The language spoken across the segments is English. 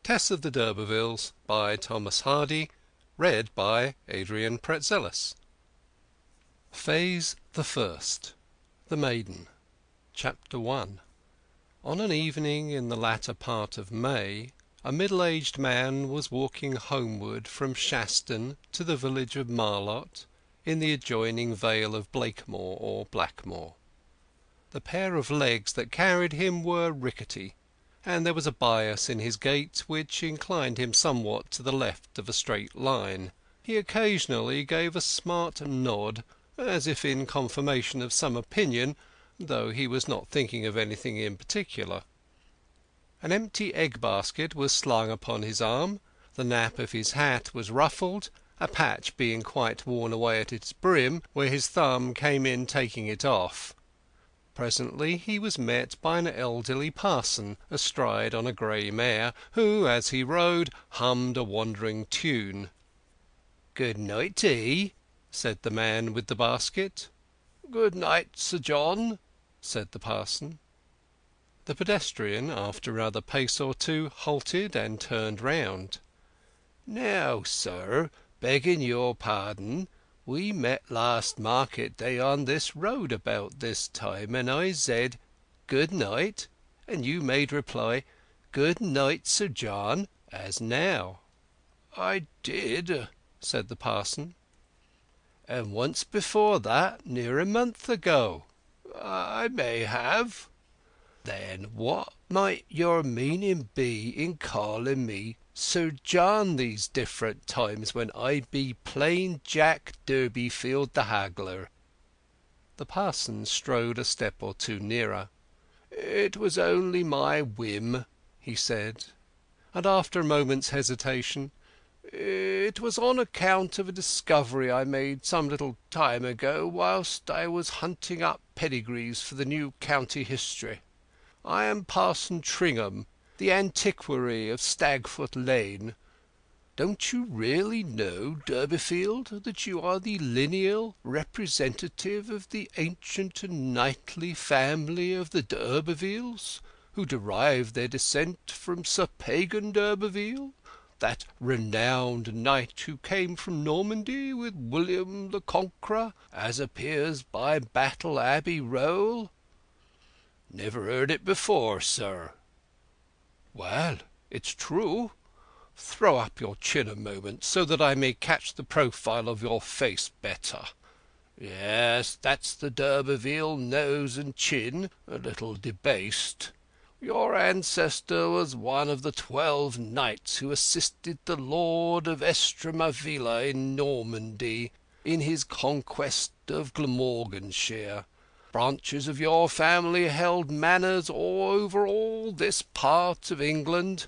Tess of the d'Urbervilles, by Thomas Hardy. Read by Adrian Pretzelis. Phase the First. The Maiden. Chapter 1. On an evening in the latter part of May, a middle-aged man was walking homeward from Shaston to the village of Marlott, in the adjoining vale of Blakemore or Blackmore. The pair of legs that carried him were rickety, and there was a bias in his gait which inclined him somewhat to the left of a straight line. He occasionally gave a smart nod, as if in confirmation of some opinion, though he was not thinking of anything in particular. An empty egg-basket was slung upon his arm, the nap of his hat was ruffled, a patch being quite worn away at its brim, where his thumb came in taking it off. Presently he was met by an elderly parson astride on a grey mare, who, as he rode, hummed a wandering tune. "Good night to 'ee," said the man with the basket. "Good night, Sir John," said the parson. The pedestrian, after another pace or two, halted and turned round. "Now, sir, begging your pardon, we met last market day on this road about this time, and I said 'Good night,' and you made reply 'Good night, Sir John,' as now." "I did," said the parson. "And once before that, near a month ago." "I may have." "Then what might your meaning be in calling me Sir John these different times, when I be plain Jack Durbeyfield the haggler?" The parson strode a step or two nearer. "It was only my whim," he said; and after a moment's hesitation, "It was on account of a discovery I made some little time ago whilst I was hunting up pedigrees for the new county history. I am Parson Tringham, the antiquary of Stagfoot Lane. Don't you really know, Durbeyfield, that you are the lineal representative of the ancient and knightly family of the d'Urbervilles, who derive their descent from Sir Pagan d'Urberville, that renowned knight who came from Normandy with William the Conqueror, as appears by Battle Abbey roll?" "Never heard it before, sir." "Well, it's true. Throw up your chin a moment, so that I may catch the profile of your face better. Yes, that's the d'Urberville nose and chin, a little debased. Your ancestor was one of the 12 knights who assisted the Lord of Estremadville in Normandy in his conquest of Glamorganshire. Branches of your family held manors over all this part of England.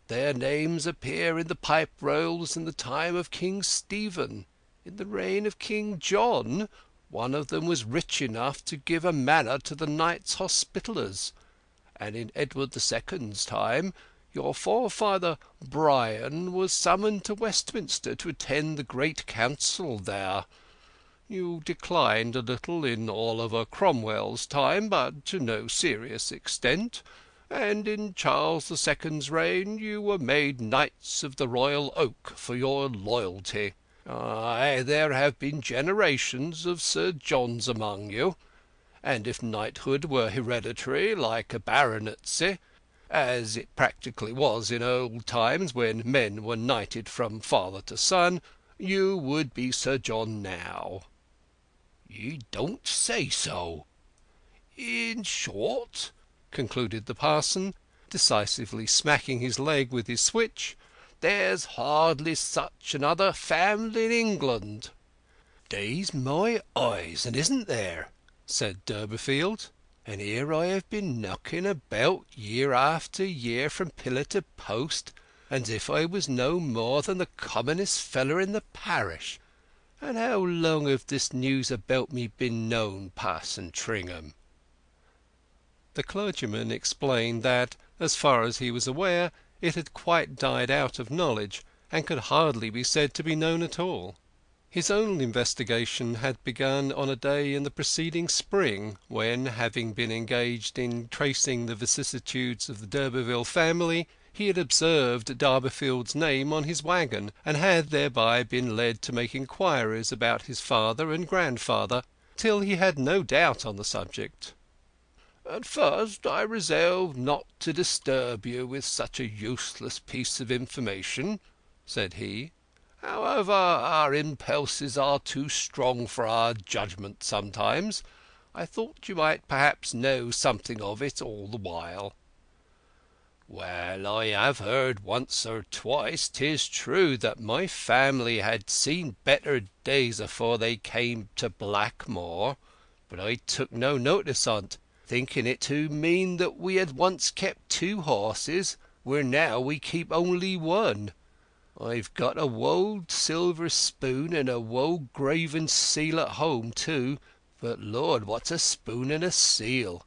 Their names appear in the pipe rolls in the time of King Stephen. In the reign of King John, one of them was rich enough to give a manor to the Knights Hospitallers, and in Edward II.'s time your forefather Brian was summoned to Westminster to attend the great council there. You declined a little in Oliver Cromwell's time, but to no serious extent, and in Charles II's reign you were made Knights of the Royal Oak for your loyalty. Ay, there have been generations of Sir Johns among you, and if knighthood were hereditary, like a baronetcy, as it practically was in old times when men were knighted from father to son, you would be Sir John now." "You don't say so." "In short," concluded the parson, decisively smacking his leg with his switch, "there's hardly such another family in England." "Daze my eyes, and isn't there?" said Durbeyfield. "And here I have been knocking about year after year from pillar to post, as if I was no more than the commonest feller in the parish. And how long have this news about me been known, Parson Tringham?" The clergyman explained that, as far as he was aware, it had quite died out of knowledge, and could hardly be said to be known at all. His own investigation had begun on a day in the preceding spring, when, having been engaged in tracing the vicissitudes of the d'Urberville family, He had observed Durbeyfield's name on his waggon, and had thereby been led to make inquiries about his father and grandfather, till he had no doubt on the subject. "At first I resolved not to disturb you with such a useless piece of information," said he. "However, our impulses are too strong for our judgment sometimes. I thought you might perhaps know something of it all the while." "Well, I have heard once or twice, 'tis true, that my family had seen better days afore they came to Blackmoor, but I took no notice on't, thinking it to mean that we had once kept 2 horses, where now we keep only 1. I've got a wold silver spoon and a wold graven seal at home too, but Lord, what's a spoon and a seal?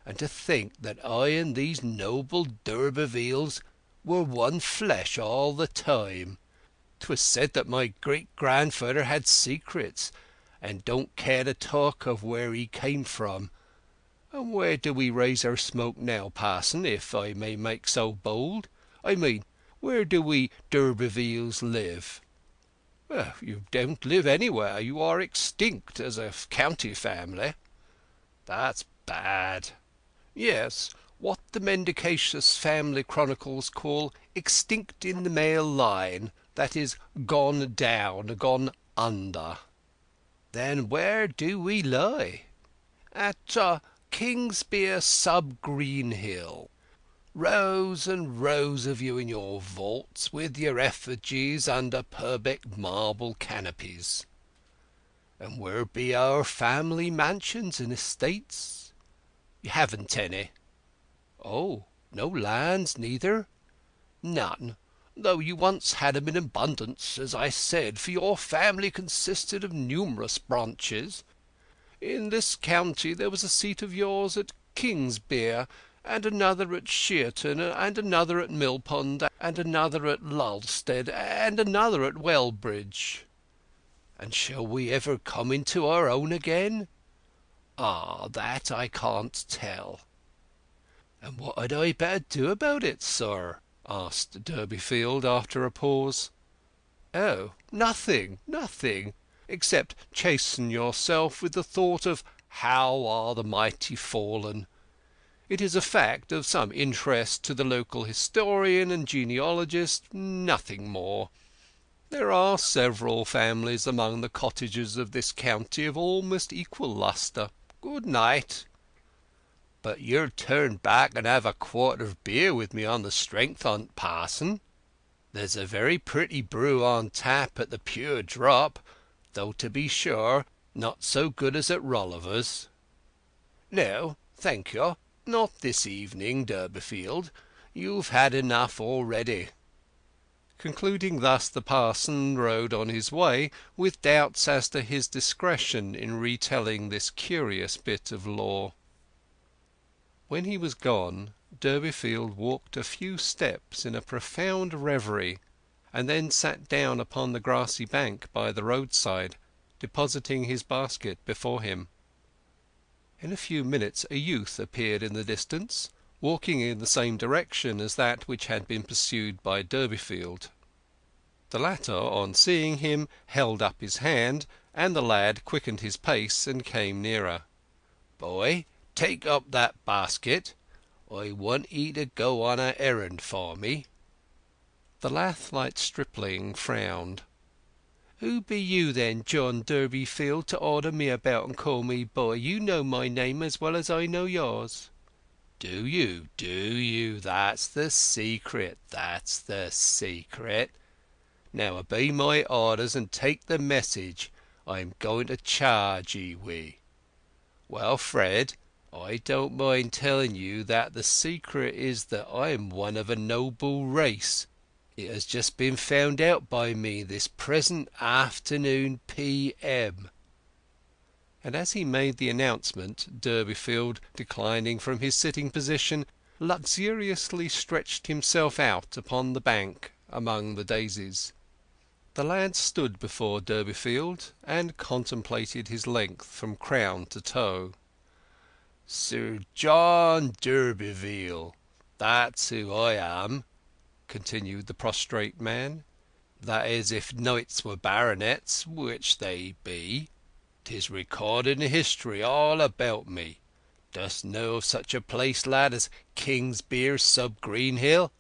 And to think that I and these noble d'Urbervilles were one flesh all the time! 'Twas said that my great-grandfather had secrets, and don't care to talk of where he came from. And where do we raise our smoke now, parson, if I may make so bold? I mean, where do we d'Urbervilles live?" "You don't live anywhere. You are extinct as a county family." "That's bad." "Yes, what the mendacious family chronicles call extinct in the male line, that is, gone down, gone under." "Then where do we lie?" "At Kingsbere sub Greenhill. Rows and rows of you in your vaults, with your effigies under Purbeck marble canopies." "And where be our family mansions and estates?" "You haven't any." "Oh, no lands neither?" "None, though you once had 'em in abundance, as I said, for your family consisted of numerous branches. In this county there was a seat of yours at Kingsbere, and another at Shearton, and another at Millpond, and another at Lulstead, and another at Wellbridge." "And shall we ever come into our own again?" "Ah, that I can't tell." "And what had I better do about it, sir?" asked Durbeyfield, after a pause. "Oh, nothing, nothing, except chasten yourself with the thought of how are the mighty fallen. It is a fact of some interest to the local historian and genealogist, nothing more. There are several families among the cottages of this county of almost equal lustre. Good night." "But you'll turn back and have a quart of beer with me on the strength on't, parson? There's a very pretty brew on tap at the Pure Drop, though to be sure not so good as at Rolliver's." "No, thank you, not this evening, Durbeyfield. You've had enough already." Concluding thus, the parson rode on his way, with doubts as to his discretion in retelling this curious bit of lore. When he was gone, Durbeyfield walked a few steps in a profound reverie, and then sat down upon the grassy bank by the roadside, depositing his basket before him. In a few minutes a youth appeared in the distance, walking in the same direction as that which had been pursued by Durbeyfield. The latter, on seeing him, held up his hand, and the lad quickened his pace and came nearer. "Boy, take up that basket. I want 'ee to go on a errand for me." The lathlite stripling frowned. "Who be you then, John Durbeyfield, to order me about and call me boy? You know my name as well as I know yours." "Do you? Do you? That's the secret, that's the secret. Now obey my orders and take the message I'm going to charge 'ee wi'. Well, Fred, I don't mind telling you that the secret is that I'm one of a noble race. It has just been found out by me this present afternoon p.m." And as he made the announcement, Durbeyfield, declining from his sitting position, luxuriously stretched himself out upon the bank among the daisies. The lad stood before Durbeyfield and contemplated his length from crown to toe. "Sir John d'Urberville, that's who I am. continued the prostrate man. "That is, if knights were baronets, which they be. 'Tis recorded in history all about me. Dost know of such a place, lad, as Kingsbere sub Greenhill?"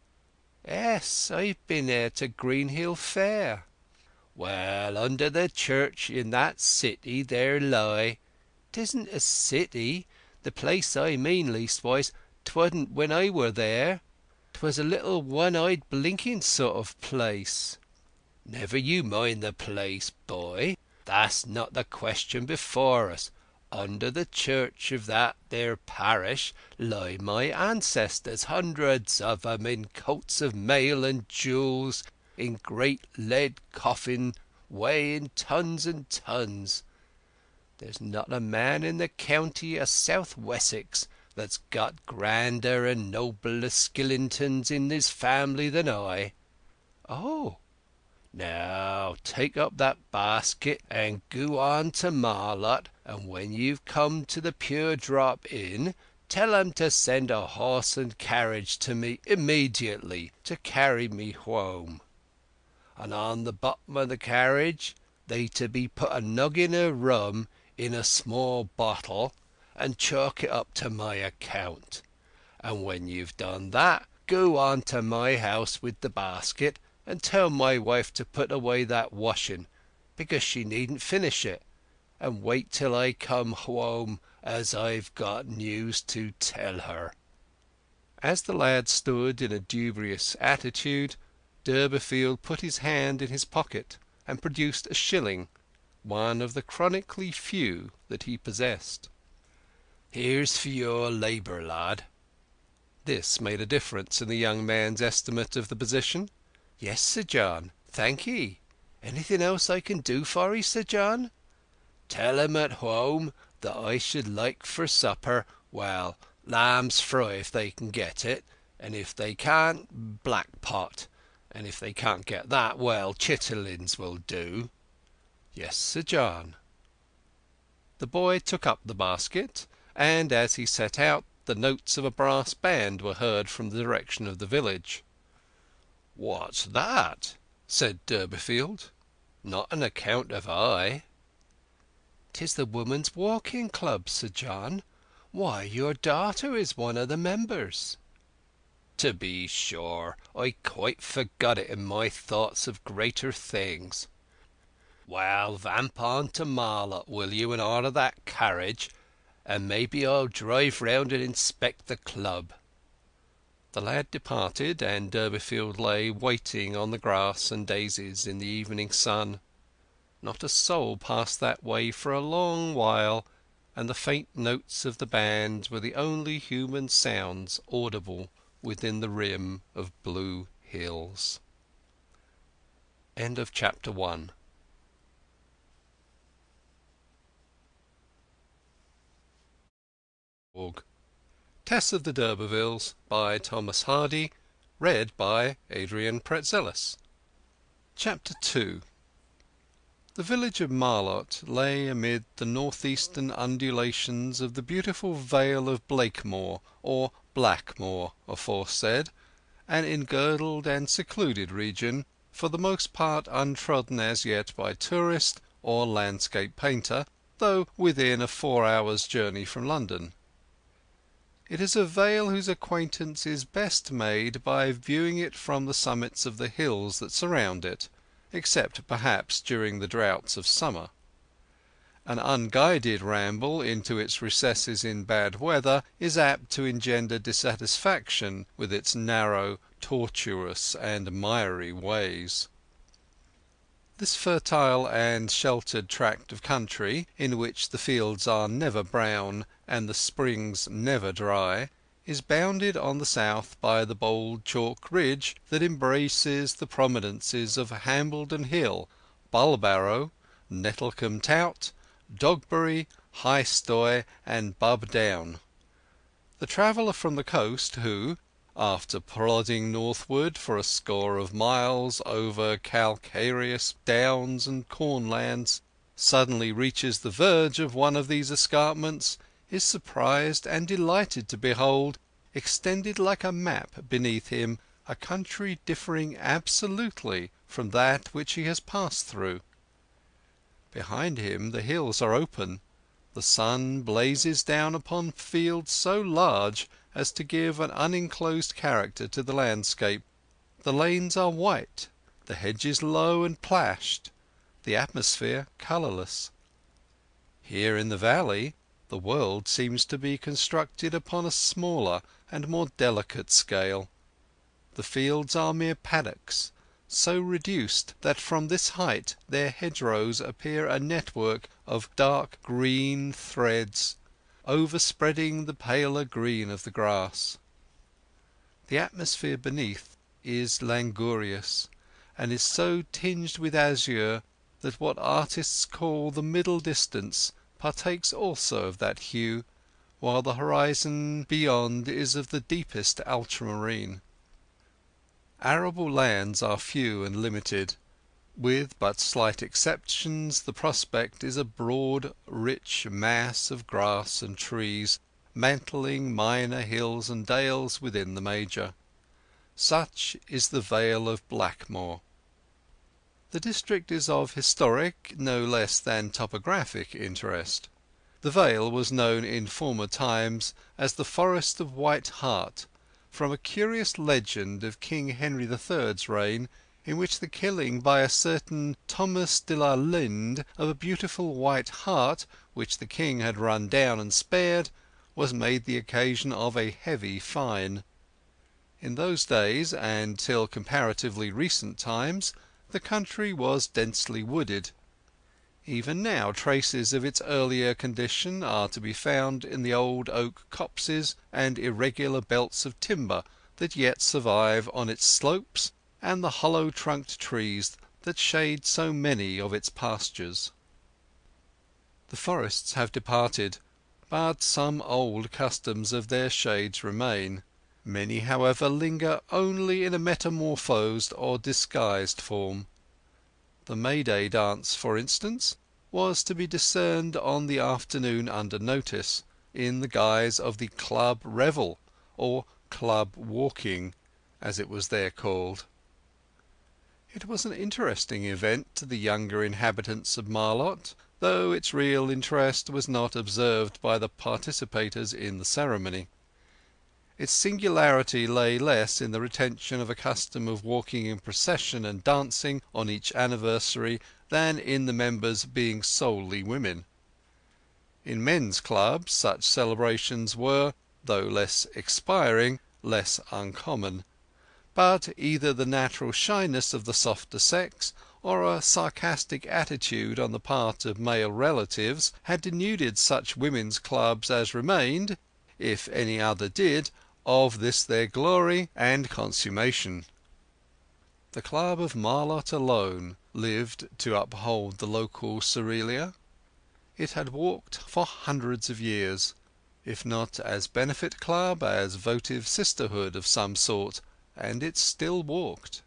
"Yes, I've been there to Greenhill Fair." "Well, under the church in that city there lie—" "'Tisn't a city. The place I mean, leastwise, 'twasn't when I were there. 'Twas a little one-eyed blinking sort of place." "Never you mind the place, boy. That's not the question before us. Under the church of that there parish lie my ancestors, hundreds of 'em, in coats of mail and jewels, in great lead coffins weighing tons and tons. There's not a man in the county o' South Wessex that's got grander and nobler skillintons in his family than I." "Oh!" "Now take up that basket and goo on to Marlott, and when you've come to the Pure Drop Inn, tell 'em to send a horse and carriage to me immediately to carry me hwome. And on the bottom of the carriage they to be put a noggin of rum in a small bottle, and chalk it up to my account. And when you've done that, goo on to my house with the basket, and tell my wife to put away that washing, because she needn't finish it, and wait till I come hwome, as I've got news to tell her." As the lad stood in a dubious attitude, Durbeyfield put his hand in his pocket and produced a shilling, one of the chronically few that he possessed. "Here's for your labour, lad." This made a difference in the young man's estimate of the position. "Yes, Sir John, thank ye. Anything else I can do for 'ee, Sir John?" "Tell 'em at hwome that I should like for supper, well, lamb's fry if they can get it, and if they can't, black pot, and if they can't get that, well, chitterlings will do." "Yes, Sir John." The boy took up the basket, and as he set out the notes of a brass band were heard from the direction of the village. "What's that?" said Durbeyfield. "Not an account of I." "'Tis the Women's Walking Club, Sir John. Why, your daughter is one of the members." "To be sure. I quite forgot it in my thoughts of greater things. Well, vamp on to Marlott, will you, and order that carriage, and maybe I'll drive round and inspect the club." The lad departed, and Durbeyfield lay waiting on the grass and daisies in the evening sun. Not a soul passed that way for a long while, and the faint notes of the band were the only human sounds audible within the rim of blue hills. Chapter 2. Tess of the d'Urbervilles by Thomas Hardy. Read by Adrian Pretzelis. Chapter 2. The village of Marlott lay amid the northeastern undulations of the beautiful vale of Blakemore, or Blackmore aforesaid, an engirdled and secluded region, for the most part untrodden as yet by tourist or landscape painter, though within a 4 hours' journey from London. It is a vale whose acquaintance is best made by viewing it from the summits of the hills that surround it, except perhaps during the droughts of summer. An unguided ramble into its recesses in bad weather is apt to engender dissatisfaction with its narrow, tortuous, and miry ways. This fertile and sheltered tract of country, in which the fields are never brown and the springs never dry, is bounded on the south by the bold chalk ridge that embraces the prominences of Hambledon Hill, Bulbarrow, Nettlecombe Tout, Dogbury, High Stoy, and Bub Down. The traveller from the coast who, after plodding northward for a score of miles over calcareous downs and cornlands, suddenly reaches the verge of one of these escarpments, is surprised and delighted to behold, extended like a map beneath him, a country differing absolutely from that which he has passed through. Behind him the hills are open, the sun blazes down upon fields so large as to give an unenclosed character to the landscape, the lanes are white, the hedges low and plashed, the atmosphere colourless. Here in the valley the world seems to be constructed upon a smaller and more delicate scale. The fields are mere paddocks, so reduced that from this height their hedgerows appear a network of dark green threads, overspreading the paler green of the grass. The atmosphere beneath is languorous, and is so tinged with azure that what artists call the middle distance partakes also of that hue, while the horizon beyond is of the deepest ultramarine. Arable lands are few and limited. With but slight exceptions the prospect is a broad, rich mass of grass and trees, mantling minor hills and dales within the major. Such is the Vale of Blackmoor. The district is of historic no less than topographic interest. The Vale was known in former times as the Forest of White Hart, from a curious legend of King Henry III's reign, in which the killing by a certain Thomas de la Linde of a beautiful white hart, which the king had run down and spared, was made the occasion of a heavy fine. In those days, and till comparatively recent times, the country was densely wooded. Even now traces of its earlier condition are to be found in the old oak copses and irregular belts of timber that yet survive on its slopes, and the hollow-trunked trees that shade so many of its pastures. The forests have departed, but some old customs of their shades remain. Many, however, linger only in a metamorphosed or disguised form. The May Day dance, for instance, was to be discerned on the afternoon under notice, in the guise of the club revel, or club walking, as it was there called. It was an interesting event to the younger inhabitants of Marlott, though its real interest was not observed by the participators in the ceremony. Its singularity lay less in the retention of a custom of walking in procession and dancing on each anniversary than in the members being solely women. In men's clubs such celebrations were, though less expiring, less uncommon; but either the natural shyness of the softer sex, or a sarcastic attitude on the part of male relatives, had denuded such women's clubs as remained, if any other did, of this their glory and consummation. The club of Marlott alone lived to uphold the local cerealia. It had walked for hundreds of years, if not as benefit club, as votive sisterhood of some sort, and it still walked.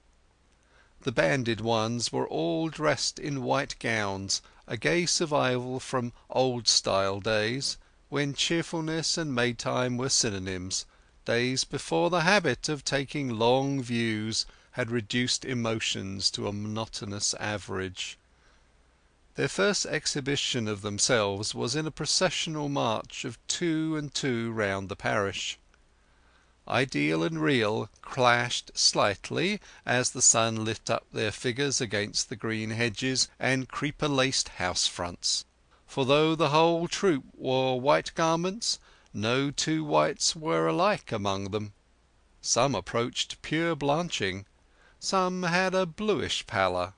The banded ones were all dressed in white gowns, a gay survival from old-style days, when cheerfulness and Maytime were synonyms, days before the habit of taking long views had reduced emotions to a monotonous average. Their first exhibition of themselves was in a processional march of 2 and 2 round the parish. Ideal and real clashed slightly as the sun lit up their figures against the green hedges and creeper-laced house-fronts; for though the whole troop wore white garments, no two whites were alike among them. Some approached pure blanching, some had a bluish pallor,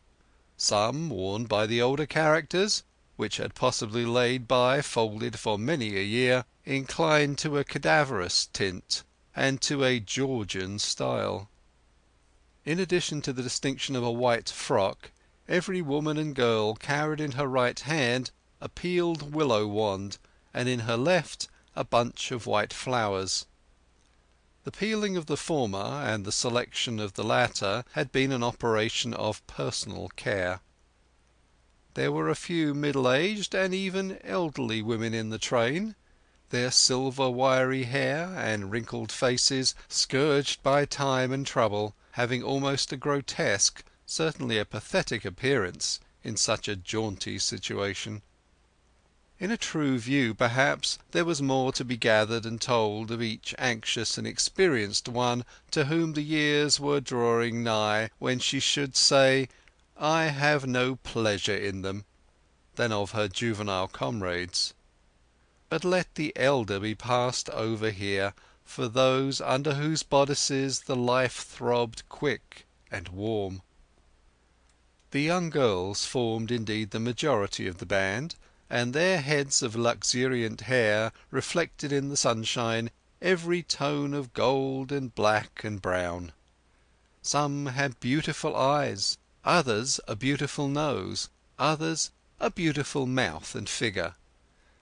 some, worn by the older characters, which had possibly laid by folded for many a year, inclined to a cadaverous tint and to a Georgian style. In addition to the distinction of a white frock, every woman and girl carried in her right hand a peeled willow wand, and in her left a bunch of white flowers. The peeling of the former and the selection of the latter had been an operation of personal care. There were a few middle-aged and even elderly women in the train, their silver wiry hair and wrinkled faces, scourged by time and trouble, having almost a grotesque, certainly a pathetic appearance in such a jaunty situation. In a true view, perhaps, there was more to be gathered and told of each anxious and experienced one to whom the years were drawing nigh when she should say, "I have no pleasure in them," than of her juvenile comrades. But let the elder be passed over here for those under whose bodices the life throbbed quick and warm. The young girls formed indeed the majority of the band, and their heads of luxuriant hair reflected in the sunshine every tone of gold and black and brown. Some had beautiful eyes, others a beautiful nose, others a beautiful mouth and figure.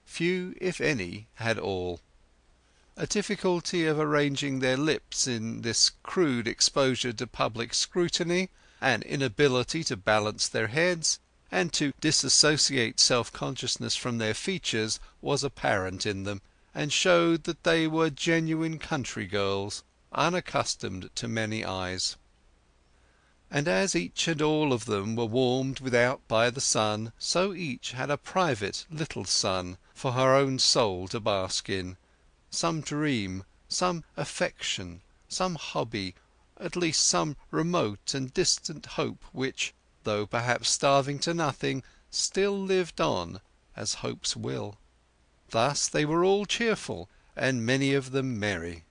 Few, if any, had all. A difficulty of arranging their lips in this crude exposure to public scrutiny, an inability to balance their heads, and to disassociate self-consciousness from their features was apparent in them, and showed that they were genuine country girls, unaccustomed to many eyes. And as each and all of them were warmed without by the sun, so each had a private little sun for her own soul to bask in, some dream, some affection, some hobby, at least some remote and distant hope which, though perhaps starving to nothing, still lived on, as hopes will. Thus they were all cheerful, and many of them merry.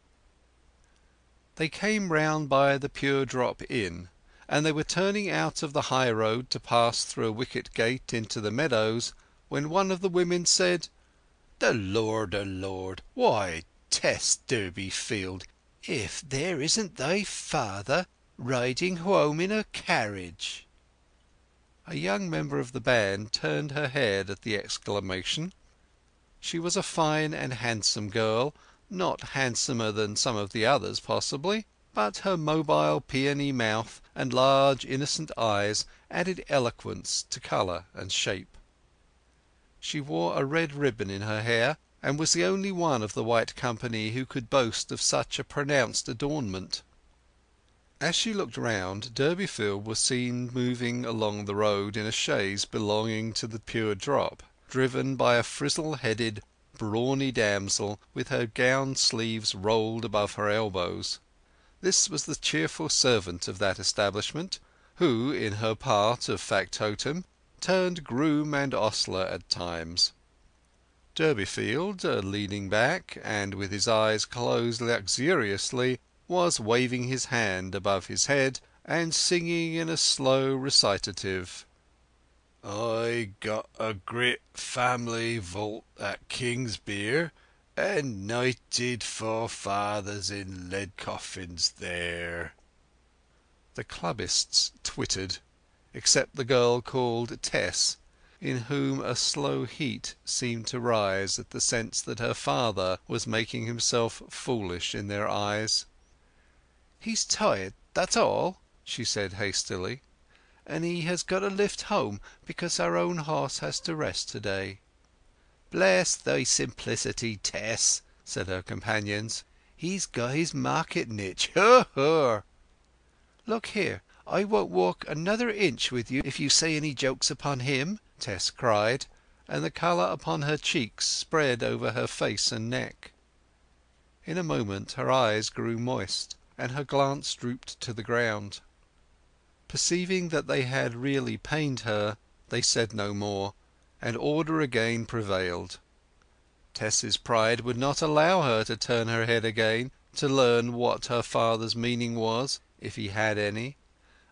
They came round by the Pure Drop Inn, and they were turning out of the high road to pass through a wicket gate into the meadows, when one of the women said, "The Lord, the Lord! Why, Tess Durbeyfield, if there isn't thy father riding home in a carriage!" A young member of the band turned her head at the exclamation. She was a fine and handsome girl, not handsomer than some of the others possibly, but her mobile peony mouth and large innocent eyes added eloquence to colour and shape. She wore a red ribbon in her hair, and was the only one of the white company who could boast of such a pronounced adornment. As she looked round, Durbeyfield was seen moving along the road in a chaise belonging to the Pure Drop, driven by a frizzle-headed, brawny damsel with her gown sleeves rolled above her elbows. This was the cheerful servant of that establishment, who, in her part of factotum, turned groom and ostler at times. Durbeyfield, leaning back, and with his eyes closed luxuriously, was waving his hand above his head and singing in a slow recitative: "I got a great family vault at Kingsbere, and knighted forefathers in lead coffins there." The clubbists twittered, except the girl called Tess, in whom a slow heat seemed to rise at the sense that her father was making himself foolish in their eyes. "He's tired, that's all," she said hastily, "and he has got a lift home because our own horse has to rest to-day." "Bless thy simplicity, Tess," said her companions. "He's got his marketing itch, ho ho!" "Look here, I won't walk another inch with you if you say any jokes upon him!" Tess cried, and the colour upon her cheeks spread over her face and neck. In a moment her eyes grew moist, and her glance drooped to the ground. Perceiving that they had really pained her, they said no more, and order again prevailed. Tess's pride would not allow her to turn her head again to learn what her father's meaning was, if he had any,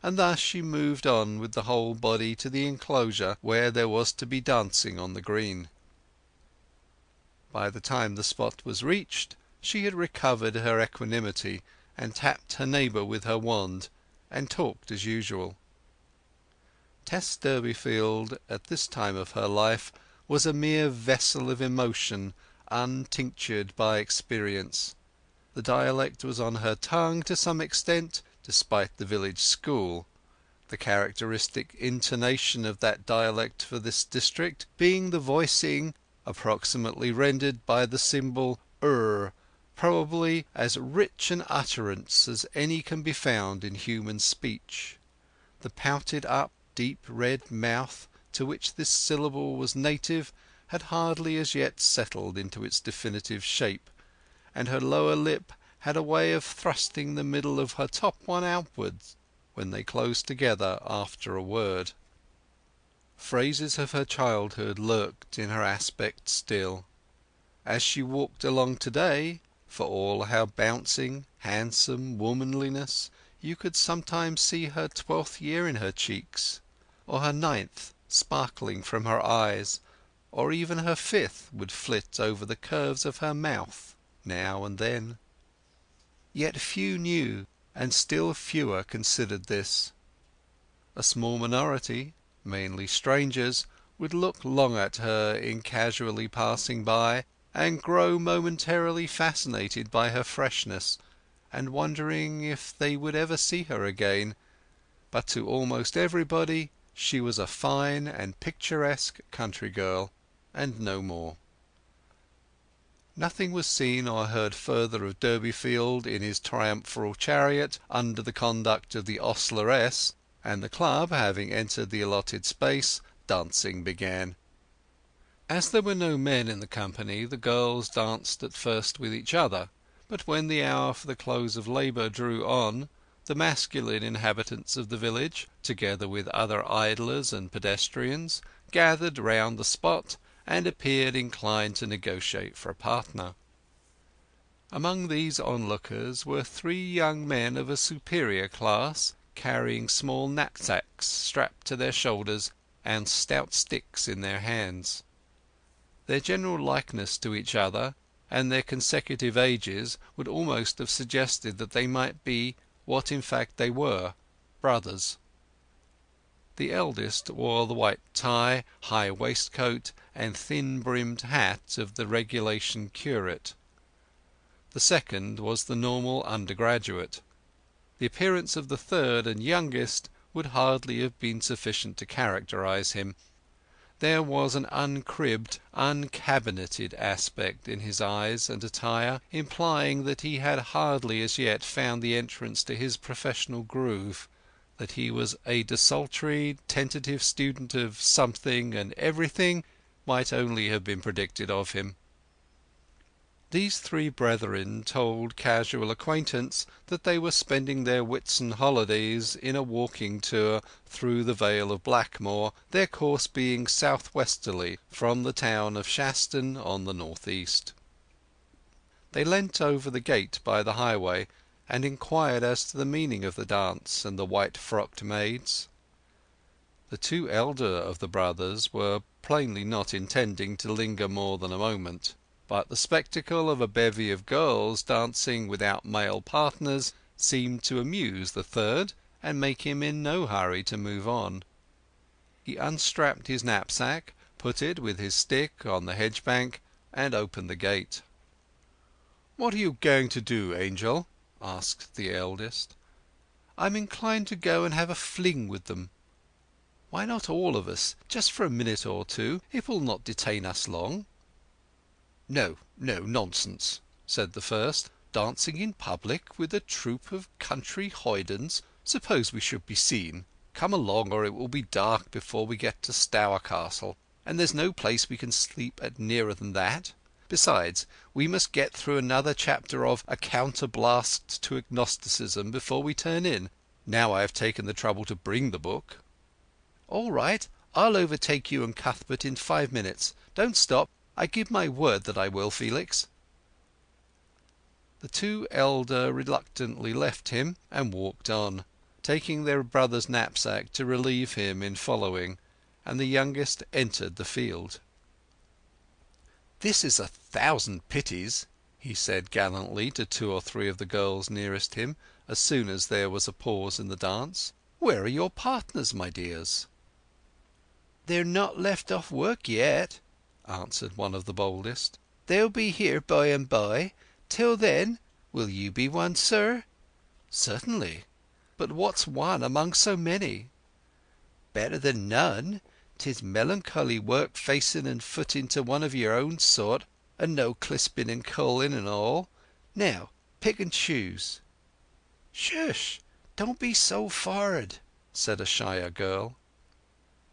and thus she moved on with the whole body to the enclosure where there was to be dancing on the green. By the time the spot was reached she had recovered her equanimity, and tapped her neighbour with her wand, and talked as usual. Tess Durbeyfield at this time of her life was a mere vessel of emotion untinctured by experience. The dialect was on her tongue to some extent, despite the village school, the characteristic intonation of that dialect for this district being the voicing, approximately rendered by the symbol "er," probably as rich an utterance as any can be found in human speech. The pouted up, deep red mouth to which this syllable was native had hardly as yet settled into its definitive shape, and her lower lip had a way of thrusting the middle of her top one outwards when they closed together after a word. Phrases of her childhood lurked in her aspect still. As she walked along to-day, for all her bouncing, handsome womanliness, you could sometimes see her 12th year in her cheeks, or her 9th sparkling from her eyes, or even her 5th would flit over the curves of her mouth now and then. Yet few knew, and still fewer considered this. A small minority, mainly strangers, would look long at her in casually passing by, and grow momentarily fascinated by her freshness, and wondering if they would ever see her again; but to almost everybody she was a fine and picturesque country girl, and no more. Nothing was seen or heard further of Durbeyfield in his triumphal chariot under the conduct of the ostleress, and the club having entered the allotted space, dancing began. As there were no men in the company, the girls danced at first with each other, but when the hour for the close of labour drew on, the masculine inhabitants of the village, together with other idlers and pedestrians, gathered round the spot, and appeared inclined to negotiate for a partner. Among these onlookers were 3 young men of a superior class, carrying small knapsacks strapped to their shoulders, and stout sticks in their hands. Their general likeness to each other, and their consecutive ages, would almost have suggested that they might be, what in fact they were, brothers. The eldest wore the white tie, high waistcoat, and thin-brimmed hat of the regulation curate. The second was the normal undergraduate. The appearance of the third and youngest would hardly have been sufficient to characterize him. There was an uncribbed, uncabineted aspect in his eyes and attire, implying that he had hardly as yet found the entrance to his professional groove, that he was a desultory, tentative student of something and everything might only have been predicted of him. These 3 brethren told casual acquaintance that they were spending their Whitsun holidays in a walking tour through the Vale of Blackmoor, their course being south-westerly from the town of Shaston on the north-east. They leant over the gate by the highway, and inquired as to the meaning of the dance and the white-frocked maids. The 2 elder of the brothers were plainly not intending to linger more than a moment, but the spectacle of a bevy of girls dancing without male partners seemed to amuse the third, and make him in no hurry to move on. He unstrapped his knapsack, put it with his stick on the hedge-bank, and opened the gate. "What are you going to do, Angel?" asked the eldest. "I'm inclined to go and have a fling with them." "Why not all of us, just for a minute or two? It will not detain us long." "No, no, nonsense," said the first. "Dancing in public with a troop of country hoydens! Suppose we should be seen? Come along, or it will be dark before we get to Stour Castle, and there's no place we can sleep at nearer than that. Besides, we must get through another chapter of A Counterblast to Agnosticism before we turn in, now I have taken the trouble to bring the book." "All right. I'll overtake you and Cuthbert in 5 minutes. Don't stop. I give my word that I will, Felix." The 2 elder reluctantly left him, and walked on, taking their brother's knapsack to relieve him in following, and the youngest entered the field. "This is 1,000 pities," he said gallantly to 2 or 3 of the girls nearest him, as soon as there was a pause in the dance. "Where are your partners, my dears?" "They're not left off work yet," answered one of the boldest. "They'll be here by and by. Till then, will you be one, sir?" "Certainly. But what's one among so many?" "Better than none. 'Tis melancholy work facing and footing to one of your own sort, and no clisping and culling and all. Now, pick and choose." "Shush! Don't be so for'ard," said a shyer girl.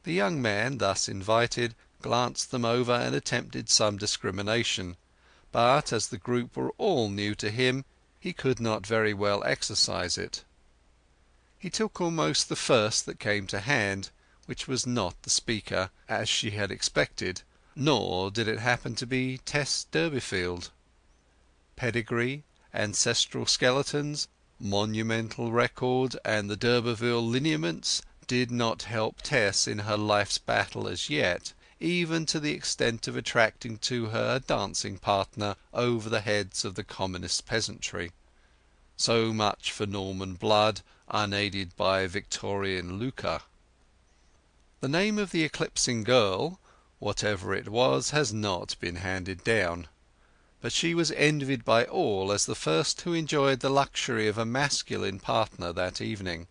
The young man, thus invited, glanced them over and attempted some discrimination; but as the group were all new to him, he could not very well exercise it. He took almost the first that came to hand, which was not the speaker, as she had expected, nor did it happen to be Tess Durbeyfield. Pedigree, ancestral skeletons, monumental record, and the d'Urberville lineaments did not help Tess in her life's battle as yet, even to the extent of attracting to her a dancing partner over the heads of the commonest peasantry. So much for Norman blood, unaided by Victorian lucre. The name of the eclipsing girl, whatever it was, has not been handed down; but she was envied by all as the first who enjoyed the luxury of a masculine partner that evening.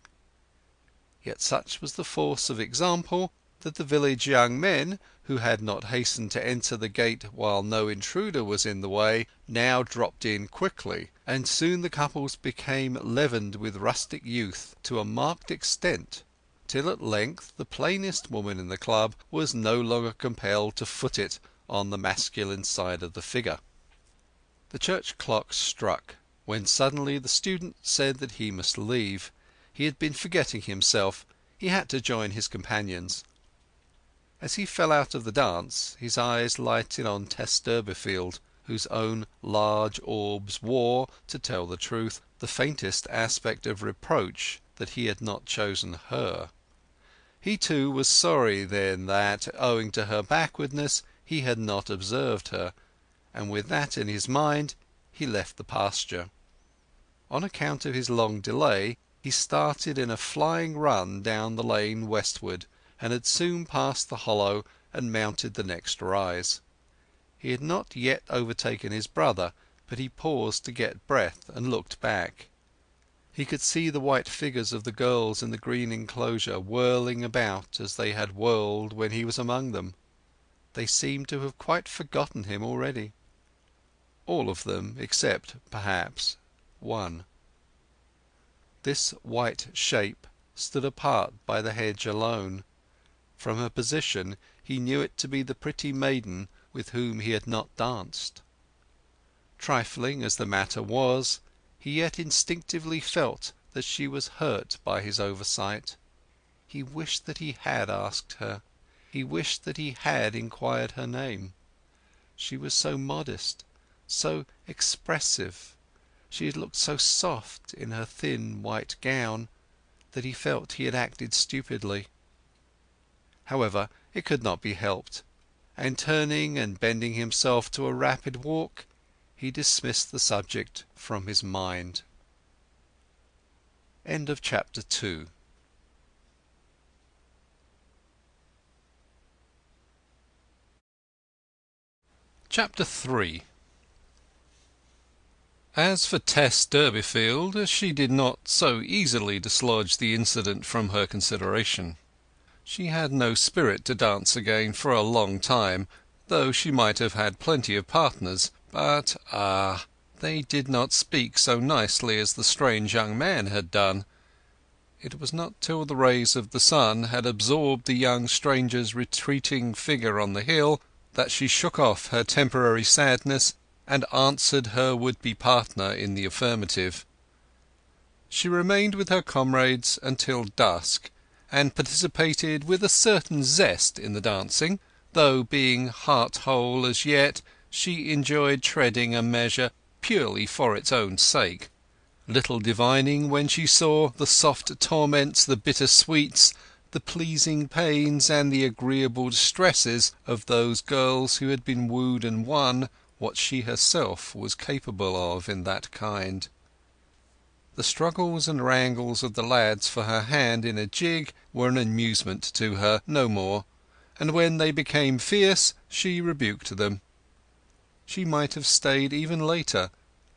Yet such was the force of example that the village young men, who had not hastened to enter the gate while no intruder was in the way, now dropped in quickly, and soon the couples became leavened with rustic youth to a marked extent, till at length the plainest woman in the club was no longer compelled to foot it on the masculine side of the figure. The church clock struck, when suddenly the student said that he must leave. He had been forgetting himself; he had to join his companions. As he fell out of the dance his eyes lighted on Tess Durbeyfield, whose own large orbs wore, to tell the truth, the faintest aspect of reproach that he had not chosen her. He too was sorry then that, owing to her backwardness, he had not observed her, and with that in his mind he left the pasture. On account of his long delay he started in a flying run down the lane westward, and had soon passed the hollow and mounted the next rise. He had not yet overtaken his brother, but he paused to get breath and looked back. He could see the white figures of the girls in the green enclosure whirling about as they had whirled when he was among them. They seemed to have quite forgotten him already. All of them except, perhaps, one. This white shape stood apart by the hedge alone. From her position he knew it to be the pretty maiden with whom he had not danced. Trifling as the matter was, he yet instinctively felt that she was hurt by his oversight. He wished that he had asked her. He wished that he had inquired her name. She was so modest, so expressive, she had looked so soft in her thin white gown, that he felt he had acted stupidly. However, it could not be helped, and turning and bending himself to a rapid walk, he dismissed the subject from his mind. Chapter 3. As for Tess Durbeyfield, she did not so easily dislodge the incident from her consideration. She had no spirit to dance again for a long time, though she might have had plenty of partners, but they did not speak so nicely as the strange young man had done. It was not till the rays of the sun had absorbed the young stranger's retreating figure on the hill that she shook off her temporary sadness and answered her would-be partner in the affirmative. She remained with her comrades until dusk, and participated with a certain zest in the dancing, though, being heart-whole as yet, she enjoyed treading a measure purely for its own sake, little divining when she saw the soft torments, the bitter sweets, the pleasing pains, and the agreeable distresses of those girls who had been wooed and won what she herself was capable of in that kind. The struggles and wrangles of the lads for her hand in a jig were an amusement to her, no more, and when they became fierce she rebuked them. She might have stayed even later,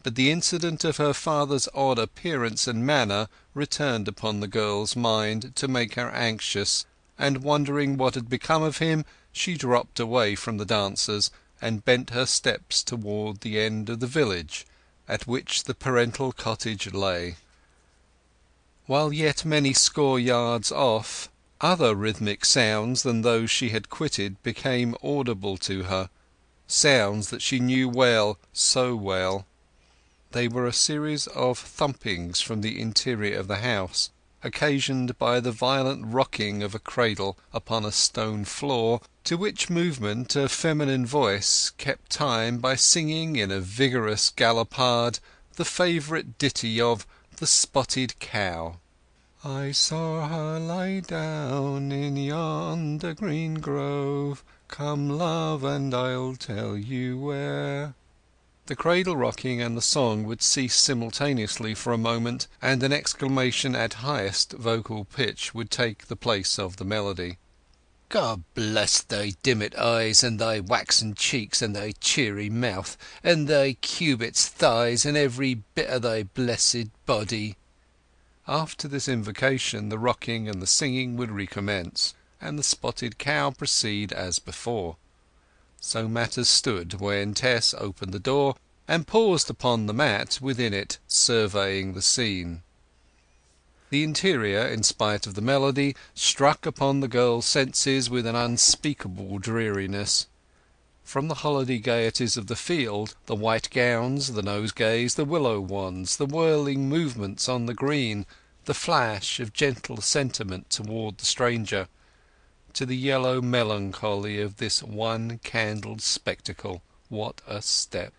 but the incident of her father's odd appearance and manner returned upon the girl's mind to make her anxious, and wondering what had become of him, she dropped away from the dancers and bent her steps toward the end of the village, at which the parental cottage lay. While yet many score yards off, other rhythmic sounds than those she had quitted became audible to her, sounds that she knew well, so well. They were a series of thumpings from the interior of the house, occasioned by the violent rocking of a cradle upon a stone floor, to which movement a feminine voice kept time by singing in a vigorous gallopade the favourite ditty of the Spotted Cow. I saw her lie down in yonder green grove. Come, love, and I'll tell you where. The cradle rocking and the song would cease simultaneously for a moment, and an exclamation at highest vocal pitch would take the place of the melody. God bless thy dimmet eyes, and thy waxen cheeks, and thy cheery mouth, and thy cubits thighs, and every bit o' thy blessed body. After this invocation the rocking and the singing would recommence, and the Spotted Cow proceed as before. So matters stood when Tess opened the door and paused upon the mat within it, surveying the scene. The interior, in spite of the melody, struck upon the girl's senses with an unspeakable dreariness. From the holiday gaieties of the field, the white gowns, the nosegays, the willow wands, the whirling movements on the green, the flash of gentle sentiment toward the stranger, to the yellow melancholy of this one-candled spectacle, what a step!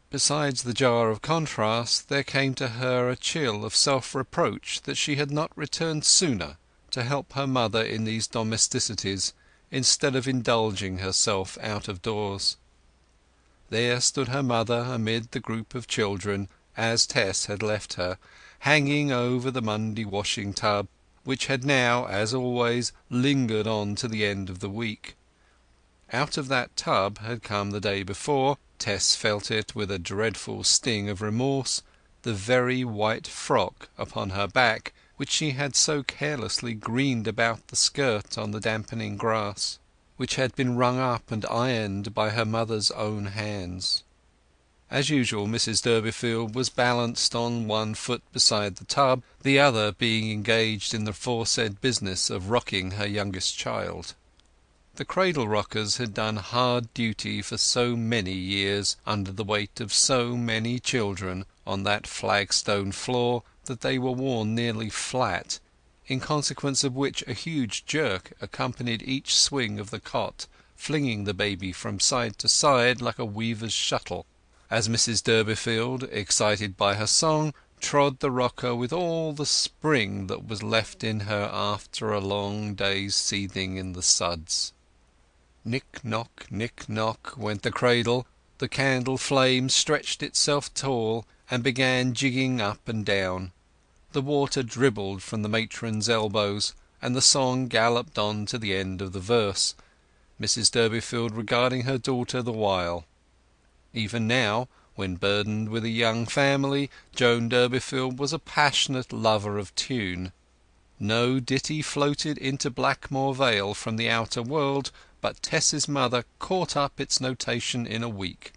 Besides the jar of contrast, there came to her a chill of self-reproach that she had not returned sooner to help her mother in these domesticities, instead of indulging herself out of doors. There stood her mother amid the group of children, as Tess had left her, hanging over the Monday washing tub, which had now, as always, lingered on to the end of the week. Out of that tub had come the day before, Tess felt it with a dreadful sting of remorse, the very white frock upon her back which she had so carelessly greened about the skirt on the dampening grass, which had been wrung up and ironed by her mother's own hands. As usual, Mrs Durbeyfield was balanced on one foot beside the tub, the other being engaged in the aforesaid business of rocking her youngest child. The cradle rockers had done hard duty for so many years under the weight of so many children on that flagstone floor that they were worn nearly flat, in consequence of which a huge jerk accompanied each swing of the cot, flinging the baby from side to side like a weaver's shuttle, as Mrs Durbeyfield, excited by her song, trod the rocker with all the spring that was left in her after a long day's seething in the suds. Nick knock went the cradle, the candle flame stretched itself tall and began jigging up and down, the water dribbled from the matron's elbows, and the song galloped on to the end of the verse, Mrs Durbeyfield regarding her daughter the while. Even now, when burdened with a young family, Joan Durbeyfield was a passionate lover of tune. No ditty floated into Blackmoor Vale from the outer world but Tess's mother caught up its notation in a week.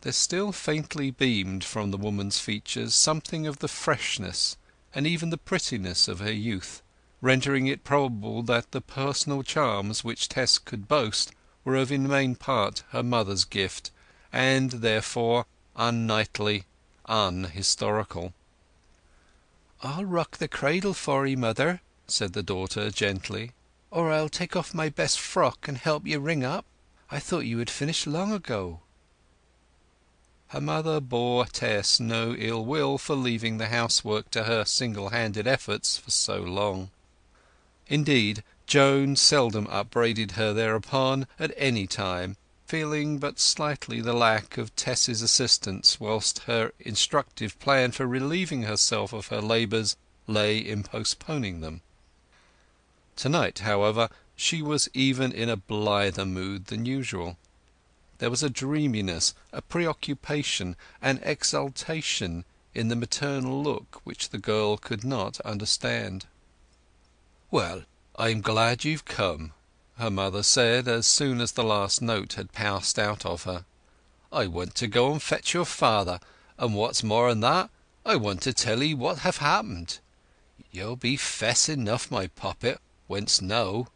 There still faintly beamed from the woman's features something of the freshness and even the prettiness of her youth, rendering it probable that the personal charms which Tess could boast were of in main part her mother's gift, and therefore unknightly, unhistorical. "I'll rock the cradle for 'ee, mother," said the daughter gently. "Or I'll take off my best frock and help you ring up. I thought you had finished long ago." Her mother bore Tess no ill will for leaving the housework to her single-handed efforts for so long. Indeed, Joan seldom upbraided her thereupon at any time, feeling but slightly the lack of Tess's assistance whilst her instructive plan for relieving herself of her labours lay in postponing them. To-night, however, she was even in a blither mood than usual. There was a dreaminess, a preoccupation, an exaltation in the maternal look which the girl could not understand. "Well, I'm glad you've come," her mother said, as soon as the last note had passed out of her. "I want to go and fetch your father, And what's more'n that, I want to tell 'ee what have happened. You'll be fess enough, my poppet, when's know."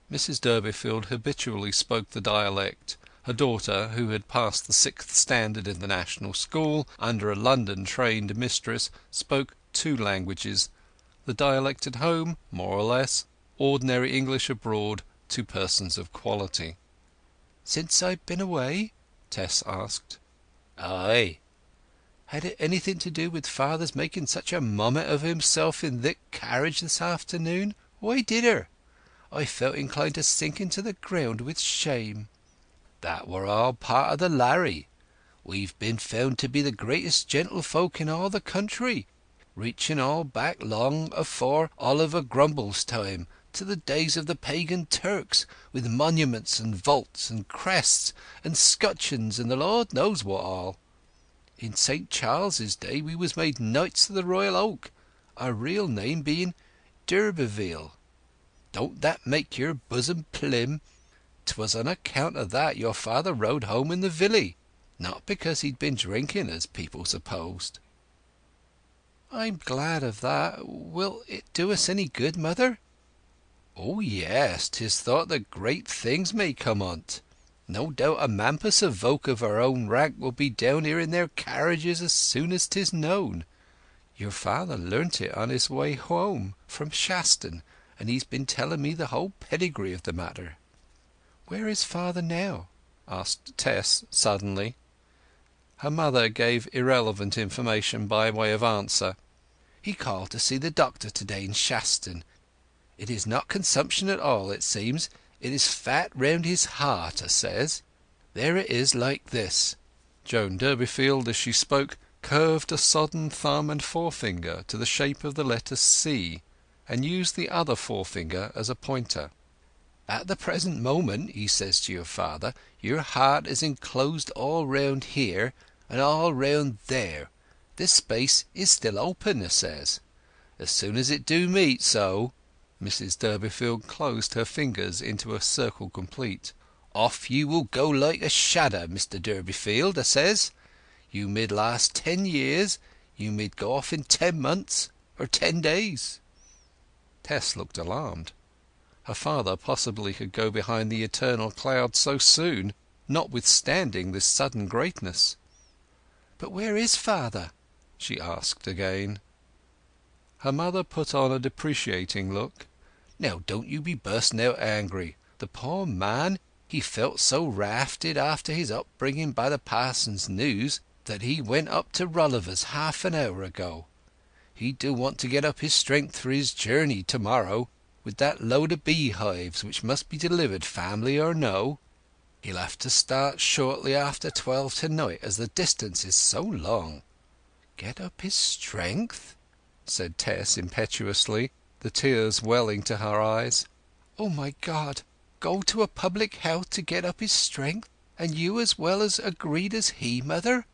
Mrs Durbeyfield habitually spoke the dialect. Her daughter, who had passed the 6th standard in the National School under a London-trained mistress, spoke 2 languages: the dialect at home, more or less; ordinary English abroad to persons of quality. "Since I've been away?" Tess asked. "Ay." "Had it anything to do with father's making such a mommet of himself in thik carriage this afternoon? Why did her? I felt inclined to sink into the ground with shame." "That were all part of the larry. We've been found to be the greatest gentlefolk in all the country, reaching all back long afore Oliver Grumble's time, to the days of the pagan Turks, with monuments and vaults and crests and scutcheons and the Lord knows what all. In St. Charles's day we was made Knights of the Royal Oak, our real name being d'Urberville. Don't that make your bosom plim? 'Twas on account of that your father rode home in the villy, not because he'd been drinking, as people supposed." "I'm glad of that. Will it do us any good, mother?" "Oh yes, 'tis thought that great things may come on't. No doubt a mampus of folk of our own rank will be down here in their carriages as soon as 'tis known. Your father learnt it on his way home from Shaston, and he's been telling me the whole pedigree of the matter." "Where is father now?" asked Tess suddenly. Her mother gave irrelevant information by way of answer. "He called to see the doctor to day in Shaston. It is not consumption at all, it seems. It is fat round his heart, 'a says. There it is, like this." Joan Durbeyfield, as she spoke, curved a sodden thumb and forefinger to the shape of the letter C, and used the other forefinger as a pointer. "At the present moment," he says to your father, "your heart is enclosed all round here and all round there. This space is still open, 'a says. As soon as it do meet so," Mrs Durbeyfield closed her fingers into a circle complete, "off you will go like a shadder, Mr Durbeyfield, 'a says. You mid last 10 years, you mid go off in 10 months or 10 days." Tess looked alarmed. Her father possibly could go behind the eternal cloud so soon, notwithstanding this sudden greatness. "But where is father?" she asked again. Her mother put on a depreciating look. "Now don't you be bursting out angry. The poor man, he felt so rafted after his upbringing by the parson's news that he went up to Rolliver's half an hour ago. He do want to get up his strength for his journey to morrow, with that load of beehives which must be delivered, family or no. He'll have to start shortly after 12 to-night, as the distance is so long." "Get up his strength?" said Tess impetuously, the tears welling to her eyes. "Oh, my God! Go to a public house to get up his strength, and you as well as agreed as he, mother?"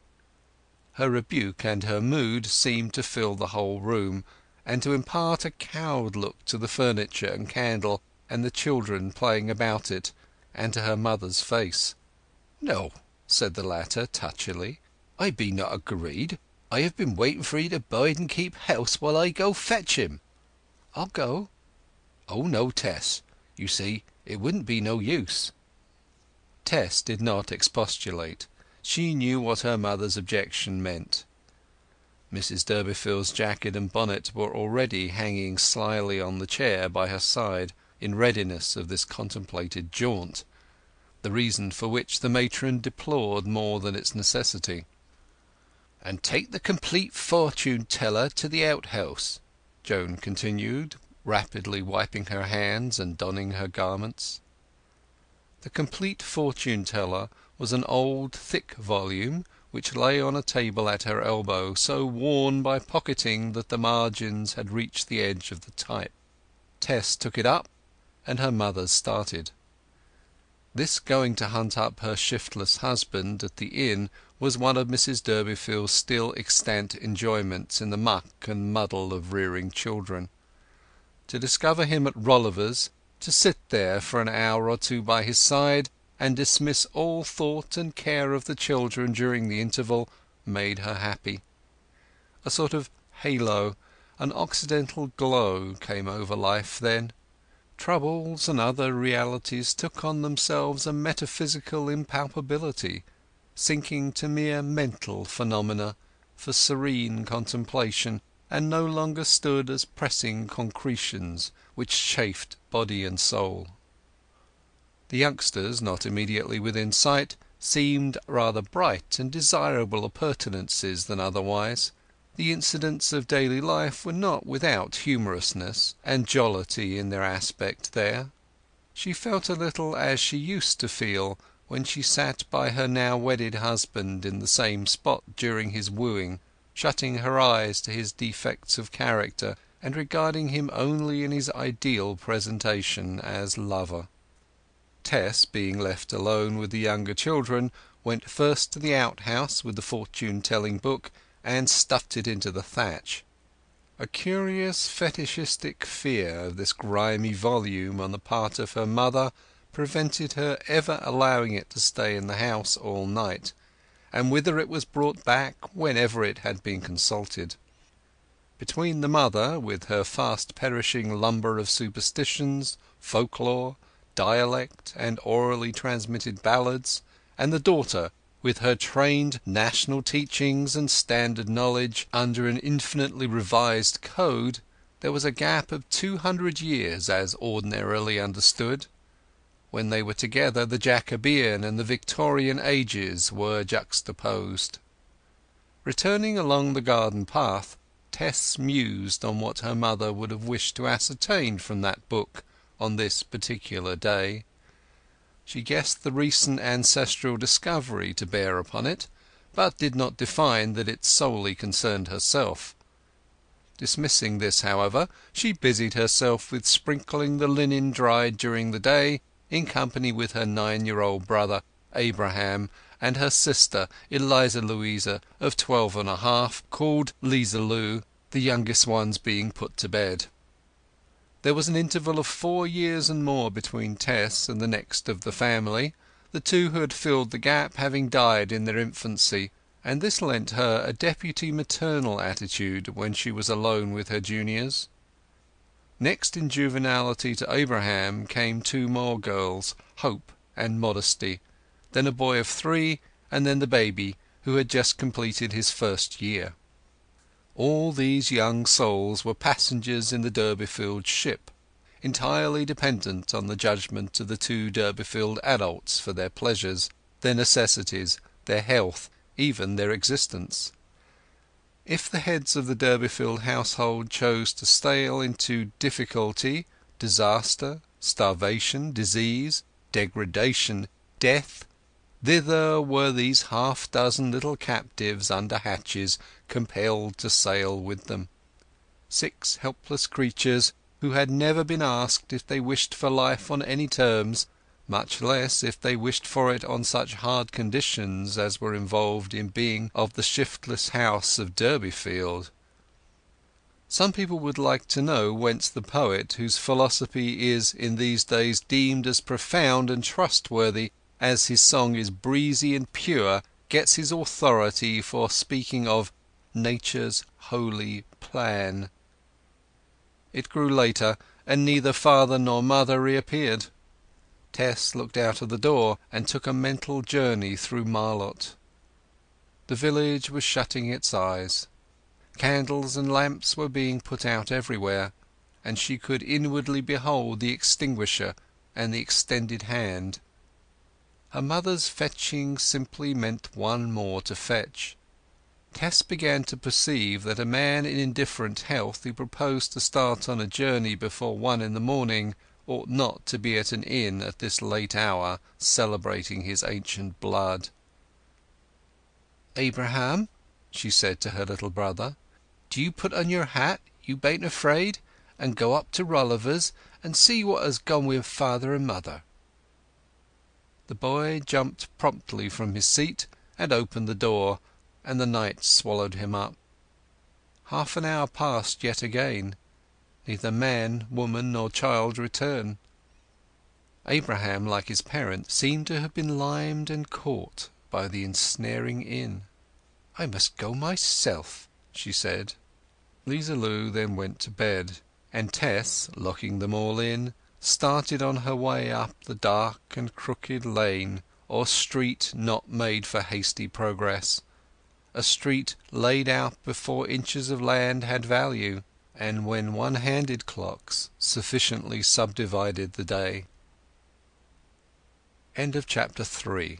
Her rebuke and her mood seemed to fill the whole room, and to impart a cowed look to the furniture and candle and the children playing about it, and to her mother's face. "No," said the latter touchily. "I be not agreed. I have been waiting for 'ee to bide and keep house while I go fetch him." "I'll go." "Oh no, Tess. You see, it wouldn't be no use." Tess did not expostulate. She knew what her mother's objection meant. Mrs Durbeyfield's jacket and bonnet were already hanging slyly on the chair by her side, in readiness of this contemplated jaunt, the reason for which the matron deplored more than its necessity. "And take the complete fortune teller to the outhouse," Joan continued, rapidly wiping her hands and donning her garments. The complete fortune teller was an old thick volume which lay on a table at her elbow, so worn by pocketing that the margins had reached the edge of the type. Tess took it up, and her mother started. This going to hunt up her shiftless husband at the inn was one of Mrs Durbeyfield's still extant enjoyments in the muck and muddle of rearing children. To discover him at Rolliver's, to sit there for an hour or two by his side, and dismiss all thought and care of the children during the interval, made her happy. A sort of halo, an occidental glow came over life then. Troubles and other realities took on themselves a metaphysical impalpability, sinking to mere mental phenomena for serene contemplation, and no longer stood as pressing concretions which chafed body and soul. The youngsters, not immediately within sight, seemed rather bright and desirable appurtenances than otherwise. The incidents of daily life were not without humorousness and jollity in their aspect there. She felt a little as she used to feel when she sat by her now wedded husband in the same spot during his wooing, shutting her eyes to his defects of character and regarding him only in his ideal presentation as lover. Tess, being left alone with the younger children, went first to the outhouse with the fortune-telling book and stuffed it into the thatch. A curious fetishistic fear of this grimy volume on the part of her mother prevented her ever allowing it to stay in the house all night, and whither it was brought back whenever it had been consulted. Between the mother, with her fast-perishing lumber of superstitions, folklore, dialect, and orally transmitted ballads, and the daughter, with her trained national teachings and standard knowledge under an infinitely revised code, there was a gap of 200 years as ordinarily understood. When they were together the Jacobean and the Victorian ages were juxtaposed. Returning along the garden path, Tess mused on what her mother would have wished to ascertain from that book on this particular day. She guessed the recent ancestral discovery to bear upon it, but did not divine that it solely concerned herself. Dismissing this, however, she busied herself with sprinkling the linen dried during the day, in company with her 9-year-old brother Abraham and her sister Eliza Louisa of 12½, called Liza Lou, the youngest ones being put to bed. There was an interval of 4 years and more between Tess and the next of the family, the two who had filled the gap having died in their infancy, and this lent her a deputy maternal attitude when she was alone with her juniors. Next in juvenility to Abraham came 2 more girls, Hope and Modesty, then a boy of 3, and then the baby, who had just completed his 1st year. All these young souls were passengers in the Durbeyfield ship, entirely dependent on the judgment of the 2 Durbeyfield adults for their pleasures, their necessities, their health, even their existence. If the heads of the Durbeyfield household chose to sail into difficulty, disaster, starvation, disease, degradation, death, thither were these half-dozen little captives under hatches compelled to sail with them. 6 helpless creatures who had never been asked if they wished for life on any terms, much less if they wished for it on such hard conditions as were involved in being of the shiftless house of Durbeyfield. Some people would like to know whence the poet, whose philosophy is in these days deemed as profound and trustworthy as his song is breezy and pure, gets his authority for speaking of nature's holy plan. It grew later, and neither father nor mother reappeared. Tess looked out of the door and took a mental journey through Marlott. The village was shutting its eyes. Candles and lamps were being put out everywhere, and she could inwardly behold the extinguisher and the extended hand. Her mother's fetching simply meant one more to fetch. Tess began to perceive that a man in indifferent health who proposed to start on a journey before 1 in the morning ought not to be at an inn at this late hour celebrating his ancient blood. "Abraham," she said to her little brother, "do you put on your hat, you bain't afraid, and go up to Rolliver's and see what has gone with father and mother." The boy jumped promptly from his seat and opened the door, and the night swallowed him up. Half an hour passed yet again. Neither man, woman, nor child returned. Abraham, like his parent, seemed to have been limed and caught by the ensnaring inn. "I must go myself," she said. 'Liza Lu then went to bed, and Tess, locking them all in, started on her way up the dark and crooked lane or street not made for hasty progress, a street laid out before inches of land had value, and when one-handed clocks sufficiently subdivided the day. Chapter 4